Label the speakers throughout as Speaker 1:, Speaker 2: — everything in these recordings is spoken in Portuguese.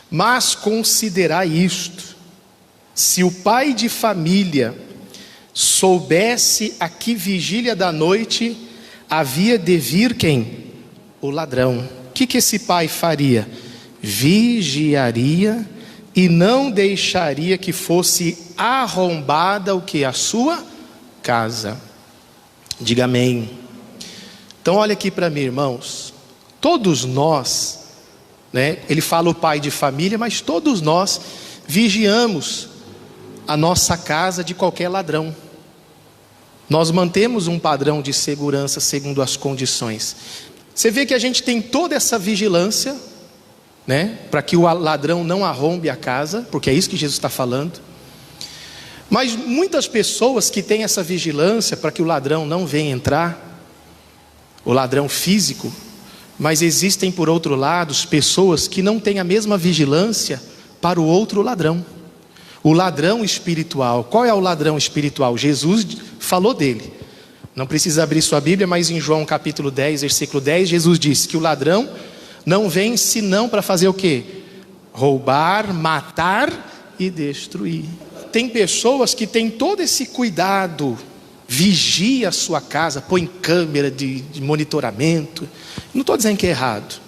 Speaker 1: Mas considerai isto: se o pai de família soubesse a que vigília da noite havia de vir quem? O ladrão. O que esse pai faria? Vigiaria e não deixaria que fosse arrombada o que? A sua casa. Diga amém. Então olha aqui para mim, irmãos. Todos nós, ele fala o pai de família, mas todos nós vigiamos a nossa casa de qualquer ladrão. Nós mantemos um padrão de segurança segundo as condições. Você vê que a gente tem toda essa vigilância, para que o ladrão não arrombe a casa, porque é isso que Jesus está falando. Mas muitas pessoas que têm essa vigilância para que o ladrão não venha entrar, o ladrão físico, mas existem por outro lado pessoas que não têm a mesma vigilância para o outro ladrão, o ladrão espiritual. Qual é o ladrão espiritual? Jesus falou dele. Não precisa abrir sua Bíblia, mas em João capítulo 10, versículo 10, Jesus disse que o ladrão não vem senão para fazer o quê? Roubar, matar e destruir. Tem pessoas que têm todo esse cuidado, vigia a sua casa, põe câmera de monitoramento. Não estou dizendo que é errado.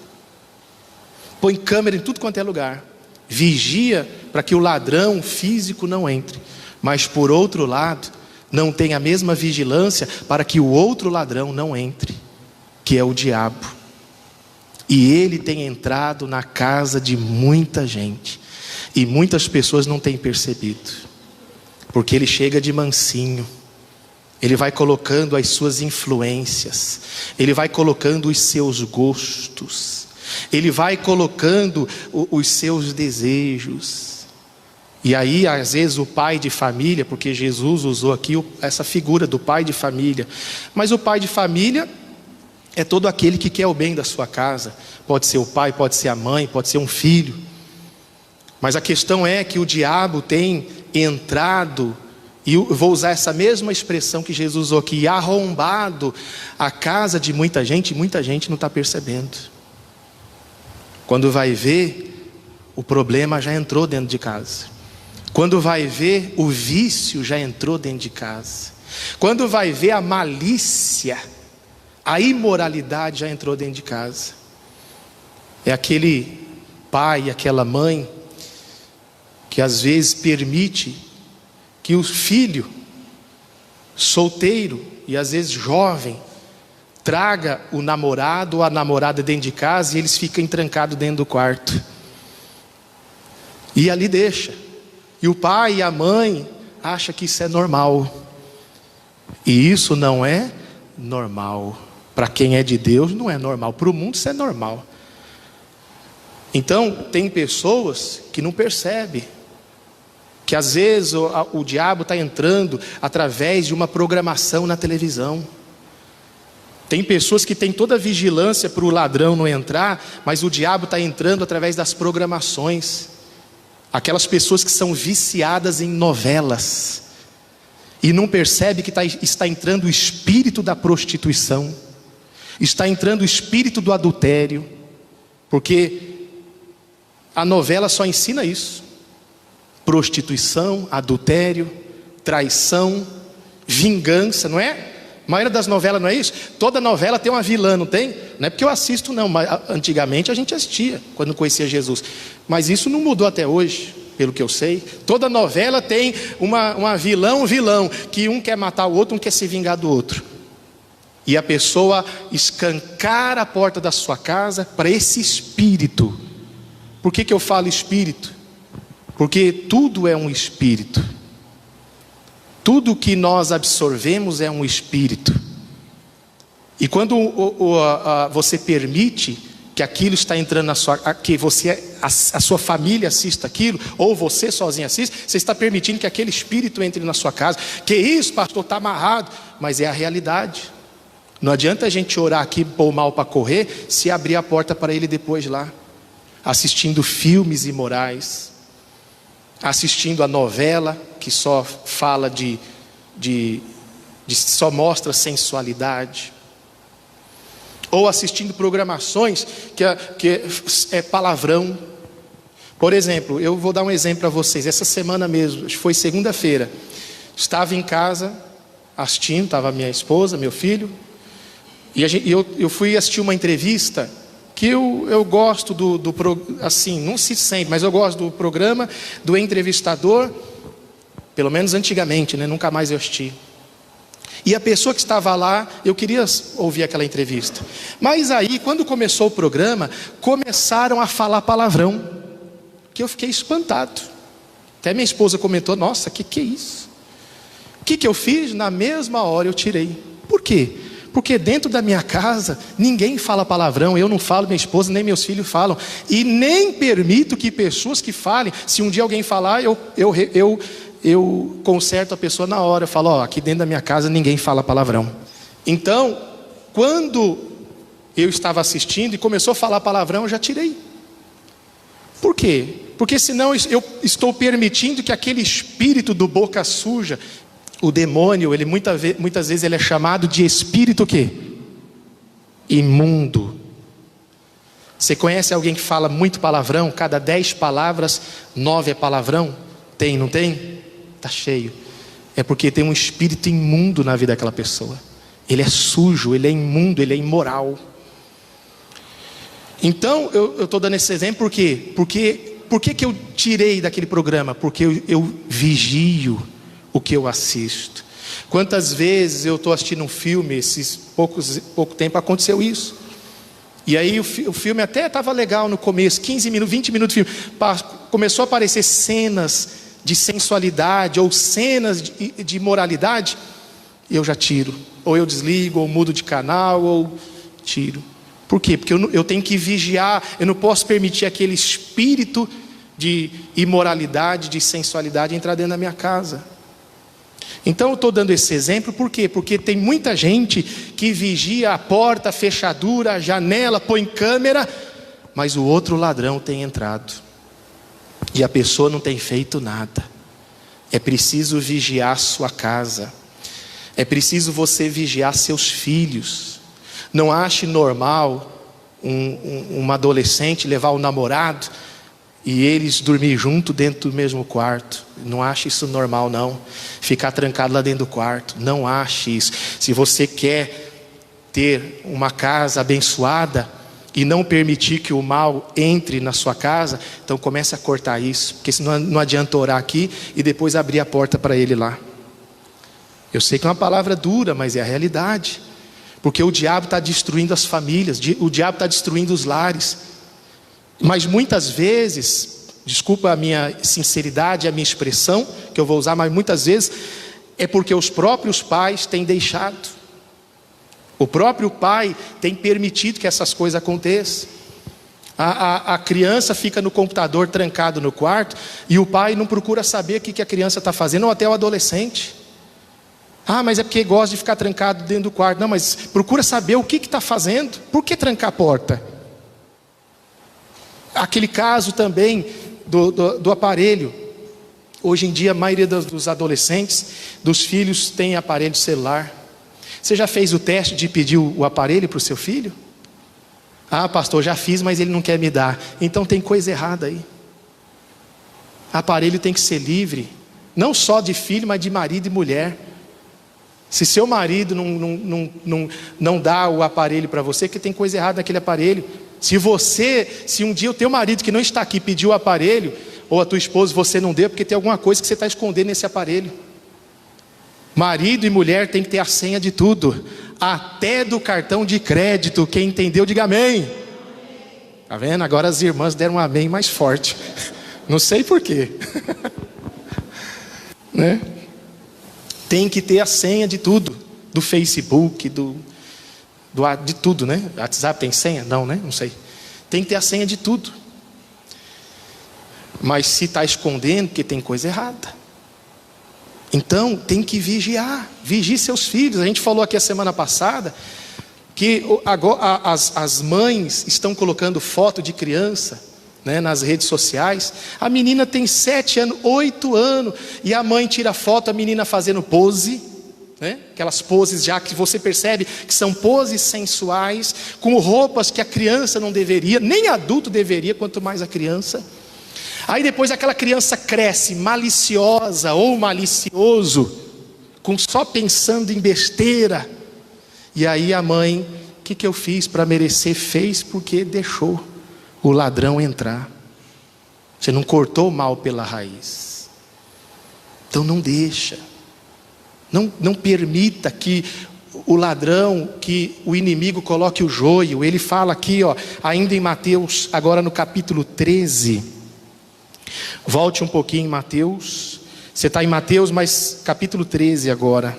Speaker 1: Põe câmera em tudo quanto é lugar. Vigia para que o ladrão físico não entre. Mas por outro lado, não tem a mesma vigilância para que o outro ladrão não entre, que é o diabo. E ele tem entrado na casa de muita gente, e muitas pessoas não têm percebido, porque ele chega de mansinho, ele vai colocando as suas influências, ele vai colocando os seus gostos, ele vai colocando os seus desejos. E aí às vezes o pai de família, porque Jesus usou aqui essa figura do pai de família, mas o pai de família é todo aquele que quer o bem da sua casa. Pode ser o pai, pode ser a mãe, pode ser um filho. Mas a questão é que o diabo tem entrado, e eu vou usar essa mesma expressão que Jesus usou aqui, arrombado a casa de muita gente não está percebendo. Quando vai ver, o problema já entrou dentro de casa. Quando vai ver, o vício já entrou dentro de casa. Quando vai ver, a malícia, a imoralidade já entrou dentro de casa. É aquele pai, aquela mãe que às vezes permite que o filho solteiro e às vezes jovem traga o namorado ou a namorada dentro de casa, e eles ficam trancados dentro do quarto e ali deixa. E o pai e a mãe acham que isso é normal, e isso não é normal. Para quem é de Deus não é normal, para o mundo isso é normal. Então tem pessoas que não percebem que às vezes o diabo está entrando através de uma programação na televisão. Tem pessoas que têm toda a vigilância para o ladrão não entrar, mas o diabo está entrando através das programações. Aquelas pessoas que são viciadas em novelas e não percebe que está entrando o espírito da prostituição, está entrando o espírito do adultério, porque a novela só ensina isso: prostituição, adultério, traição, vingança, não é? A maioria das novelas não é isso? Toda novela tem uma vilã, não tem? Não é porque eu assisto não, mas antigamente a gente assistia, quando não conhecia Jesus. Mas isso não mudou até hoje, pelo que eu sei. Toda novela tem uma vilão, que um quer matar o outro, um quer se vingar do outro. E a pessoa escancara a porta da sua casa para esse espírito. Por que eu falo espírito? Porque tudo é um espírito. Tudo que nós absorvemos é um espírito. E quando você permite que aquilo está entrando na sua, que a sua família assista aquilo, ou você sozinho assista, você está permitindo que aquele espírito entre na sua casa. Que isso, pastor, está amarrado. Mas é a realidade. Não adianta a gente orar aqui, pôr o mal para correr, se abrir a porta para ele depois lá, assistindo filmes imorais, assistindo a novela que só fala só mostra sensualidade, ou assistindo programações que é palavrão, Por exemplo, eu vou dar um exemplo para vocês. Essa semana mesmo, acho que foi segunda-feira, estava em casa assistindo, estava minha esposa, meu filho, e eu fui assistir uma entrevista que eu gosto assim, não se sempre, mas eu gosto do programa, do entrevistador, pelo menos antigamente, né? Nunca mais eu assisti. E a pessoa que estava lá, eu queria ouvir aquela entrevista. Mas aí, quando começou o programa, começaram a falar palavrão, que eu fiquei espantado. Até minha esposa comentou: nossa, que é isso? O que eu fiz? Na mesma hora eu tirei. Por quê? Porque dentro da minha casa, ninguém fala palavrão. Eu não falo, minha esposa nem meus filhos falam. E nem permito que pessoas que falem. Se um dia alguém falar, eu conserto a pessoa na hora. Eu falo: ó, aqui dentro da minha casa ninguém fala palavrão. Então, quando eu estava assistindo e começou a falar palavrão, eu já tirei. Por quê? Porque senão eu estou permitindo que aquele espírito do boca suja, o demônio, ele muitas vezes ele é chamado de espírito o quê? Imundo. Você conhece alguém que fala muito palavrão? Cada 10 palavras, 9 é palavrão? Tem, não tem? Está cheio. É porque tem um espírito imundo na vida daquela pessoa. Ele é sujo, ele é imundo, ele é imoral. Então, eu estou dando esse exemplo por quê? Por que eu tirei daquele programa? Porque eu vigio o que eu assisto. Quantas vezes eu estou assistindo um filme, esses pouco tempo aconteceu isso. E aí o filme até estava legal no começo, 15 minutos, 20 minutos de filme. Começou a aparecer cenas de sensualidade ou cenas de moralidade, e eu já tiro. Ou eu desligo, ou mudo de canal, ou tiro. Por quê? Porque eu tenho que vigiar, eu não posso permitir aquele espírito de imoralidade, de sensualidade entrar dentro da minha casa. Então eu estou dando esse exemplo, por quê? Porque tem muita gente que vigia a porta, a fechadura, a janela, põe câmera, mas o outro ladrão tem entrado. E a pessoa não tem feito nada. É preciso vigiar a sua casa. É preciso você vigiar seus filhos. Não ache normal uma adolescente levar o namorado e eles dormir junto dentro do mesmo quarto. Não ache isso normal, não. Ficar trancado lá dentro do quarto. Não ache isso. Se você quer ter uma casa abençoada e não permitir que o mal entre na sua casa, então comece a cortar isso. Porque senão não adianta orar aqui e depois abrir a porta para ele lá. Eu sei que é uma palavra dura, mas é a realidade. Porque o diabo está destruindo as famílias, o diabo está destruindo os lares. Mas muitas vezes, desculpa a minha sinceridade, a minha expressão, que eu vou usar, mas muitas vezes é porque os próprios pais têm deixado. O próprio pai tem permitido que essas coisas aconteçam. A criança fica no computador trancado no quarto e o pai não procura saber o que a criança está fazendo, ou até o adolescente. Ah, mas é porque gosta de ficar trancado dentro do quarto. Não, mas procura saber o que está fazendo. Por que trancar a porta? Aquele caso também do aparelho. Hoje em dia a maioria dos adolescentes, dos filhos, tem aparelho celular. Você já fez o teste de pedir o aparelho para o seu filho? Ah, pastor, já fiz, mas ele não quer me dar. Então tem coisa errada aí. Aparelho tem que ser livre. Não só de filho, mas de marido e mulher. Se seu marido não dá o aparelho para você, que tem coisa errada naquele aparelho. Se um dia o teu marido que não está aqui pediu o aparelho, ou a tua esposa você não deu, porque tem alguma coisa que você está escondendo nesse aparelho. Marido e mulher tem que ter a senha de tudo, até do cartão de crédito. Quem entendeu, diga amém. Está vendo? Agora as irmãs deram um amém mais forte. Não sei porquê. Né? Tem que ter a senha de tudo, do Facebook, de tudo, né? WhatsApp tem senha? Não, né? Não sei. Tem que ter a senha de tudo. Mas se está escondendo, porque tem coisa errada. Então tem que vigiar. Vigie seus filhos. A gente falou aqui a semana passada que agora as mães estão colocando foto de criança, né, nas redes sociais. A menina tem 7 anos, 8 anos, e a mãe tira foto, a menina fazendo pose, né? Aquelas poses já que você percebe que são poses sensuais, com roupas que a criança não deveria, nem adulto deveria, quanto mais a criança. Aí depois aquela criança cresce maliciosa ou malicioso, com só pensando em besteira. E aí a mãe, o que eu fiz para merecer? Fez porque deixou o ladrão entrar. Você não cortou o mal pela raiz. Então não deixa. Não permita que o ladrão, que o inimigo coloque o joio. Ele fala aqui, ainda em Mateus, agora no capítulo 13. Volte um pouquinho em Mateus. Você está em Mateus, mas capítulo 13 agora.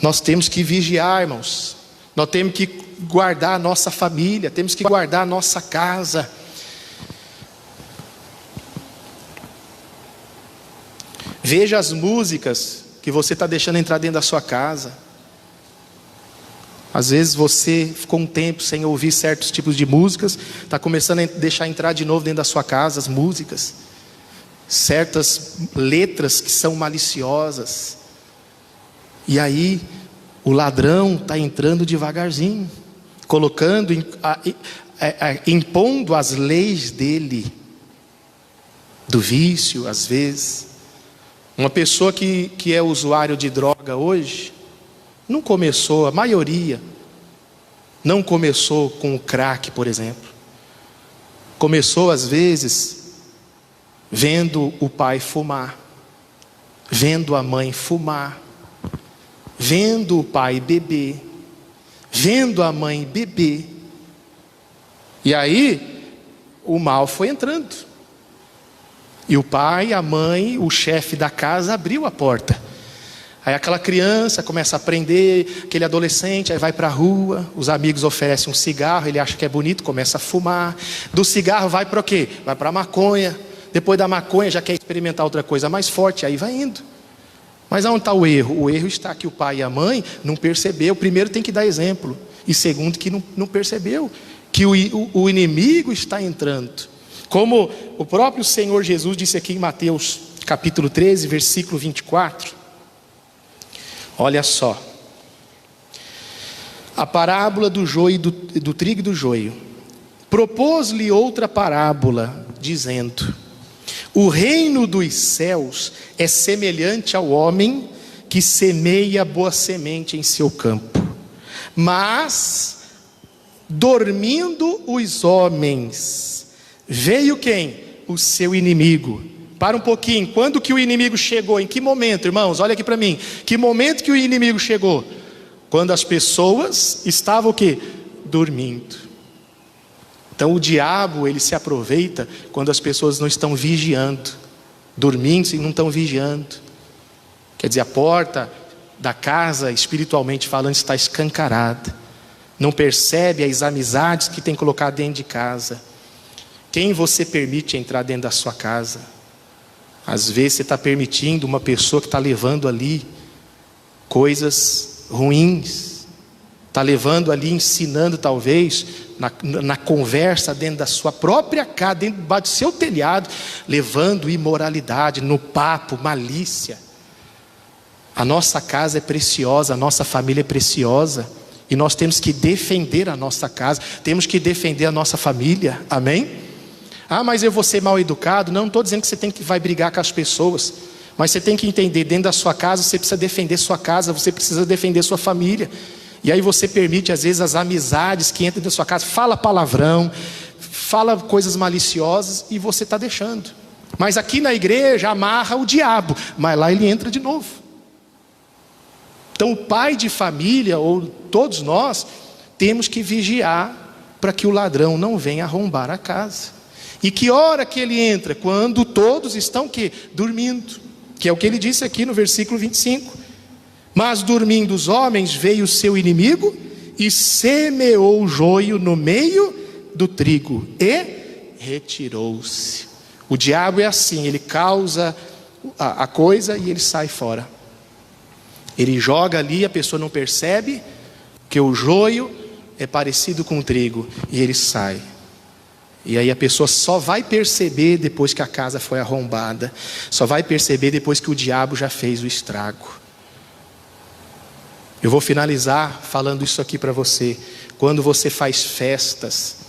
Speaker 1: Nós temos que vigiar, irmãos. Nós temos que guardar a nossa família, temos que guardar a nossa casa. Veja as músicas que você está deixando entrar dentro da sua casa. Às vezes você ficou um tempo sem ouvir certos tipos de músicas, está começando a deixar entrar de novo dentro da sua casa as músicas, certas letras que são maliciosas. E aí o ladrão está entrando devagarzinho, colocando, impondo as leis dele, do vício às vezes. Uma pessoa que é usuário de droga hoje, não começou, a maioria, não começou com o crack, por exemplo. Começou às vezes, vendo o pai fumar, vendo a mãe fumar, vendo o pai beber, vendo a mãe beber. E aí, o mal foi entrando. E o pai, a mãe, o chefe da casa abriu a porta. Aí aquela criança começa a aprender, aquele adolescente, aí vai para a rua, os amigos oferecem um cigarro, ele acha que é bonito, começa a fumar. Do cigarro vai para o quê? Vai para a maconha. Depois da maconha já quer experimentar outra coisa mais forte, aí vai indo. Mas onde está o erro? O erro está que o pai e a mãe não percebeu. Primeiro tem que dar exemplo, e segundo que não percebeu que o inimigo está entrando. Como o próprio Senhor Jesus disse aqui em Mateus capítulo 13, versículo 24. Olha só, a parábola do joio, do trigo e do joio. Propôs-lhe outra parábola, dizendo: o reino dos céus é semelhante ao homem que semeia boa semente em seu campo. Mas, dormindo os homens, veio quem? O seu inimigo. Para um pouquinho, quando que o inimigo chegou? Em que momento, irmãos? Olha aqui para mim. Que momento que o inimigo chegou? Quando as pessoas estavam o quê? Dormindo. Então o diabo, ele se aproveita quando as pessoas não estão vigiando, dormindo e não estão vigiando. Quer dizer, a porta da casa, espiritualmente falando, está escancarada. Não percebe as amizades que tem colocado dentro de casa. Quem você permite entrar dentro da sua casa? Às vezes você está permitindo uma pessoa que está levando ali coisas ruins, está levando ali, ensinando talvez, na conversa dentro da sua própria casa, dentro do seu telhado, levando imoralidade, no papo, malícia. A nossa casa é preciosa, a nossa família é preciosa, e nós temos que defender a nossa casa, temos que defender a nossa família, amém? Ah, mas eu vou ser mal educado. Não estou dizendo que você vai brigar com as pessoas, mas você tem que entender, dentro da sua casa você precisa defender sua casa, você precisa defender sua família. E aí você permite às vezes as amizades que entram na sua casa, fala palavrão, fala coisas maliciosas, e você está deixando. Mas aqui na igreja amarra o diabo, mas lá ele entra de novo. Então o pai de família, ou todos nós, temos que vigiar para que o ladrão não venha arrombar a casa. E que hora que ele entra? Quando todos estão que? Dormindo. Que é o que ele disse aqui no versículo 25. Mas dormindo os homens, veio o seu inimigo e semeou o joio no meio do trigo e retirou-se. O diabo é assim, ele causa a coisa e ele sai fora. Ele joga ali, a pessoa não percebe que o joio é parecido com o trigo, e ele sai. E aí a pessoa só vai perceber depois que a casa foi arrombada, só vai perceber depois que o diabo já fez o estrago. Eu vou finalizar falando isso aqui para você. Quando você faz festas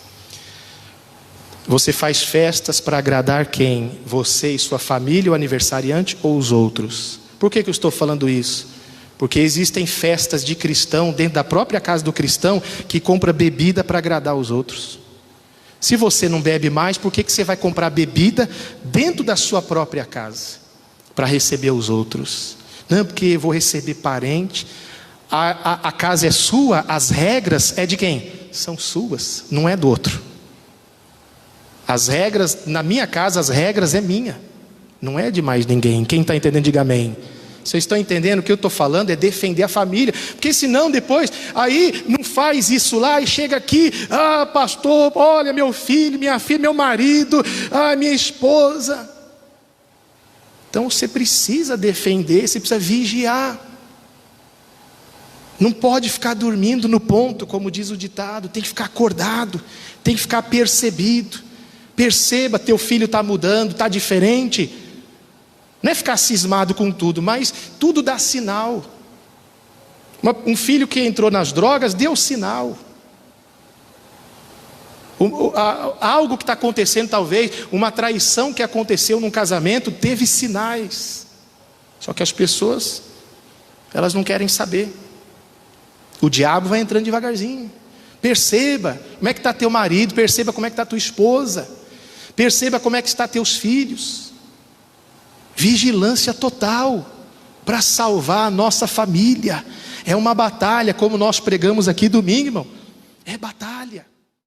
Speaker 1: para agradar quem? Você e sua família, o aniversariante ou os outros? Por que eu estou falando isso? Porque existem festas de cristão dentro da própria casa do cristão que compra bebida para agradar os outros. Se você não bebe mais, por que você vai comprar bebida dentro da sua própria casa para receber os outros? Não, porque eu vou receber parente. A casa é sua, as regras é de quem? São suas, não é do outro. As regras, na minha casa, as regras é minha, não é de mais ninguém. Quem está entendendo, diga amém. Vocês estão entendendo? O que eu estou falando é defender a família, porque senão depois, aí não faz isso lá e chega aqui, pastor, olha meu filho, minha filha, meu marido, minha esposa. Então você precisa defender, você precisa vigiar. Não pode ficar dormindo no ponto, como diz o ditado, tem que ficar acordado, tem que ficar percebido. Perceba, teu filho está mudando, está diferente. Não é ficar cismado com tudo, mas tudo dá sinal. Um filho que entrou nas drogas deu sinal. Algo que está acontecendo, talvez, uma traição que aconteceu num casamento, teve sinais. Só que as pessoas, elas não querem saber. O diabo vai entrando devagarzinho. Perceba como é que está teu marido, perceba como é que está tua esposa, perceba como é que está teus filhos. Vigilância total para salvar a nossa família. É uma batalha, como nós pregamos aqui domingo, irmão. É batalha.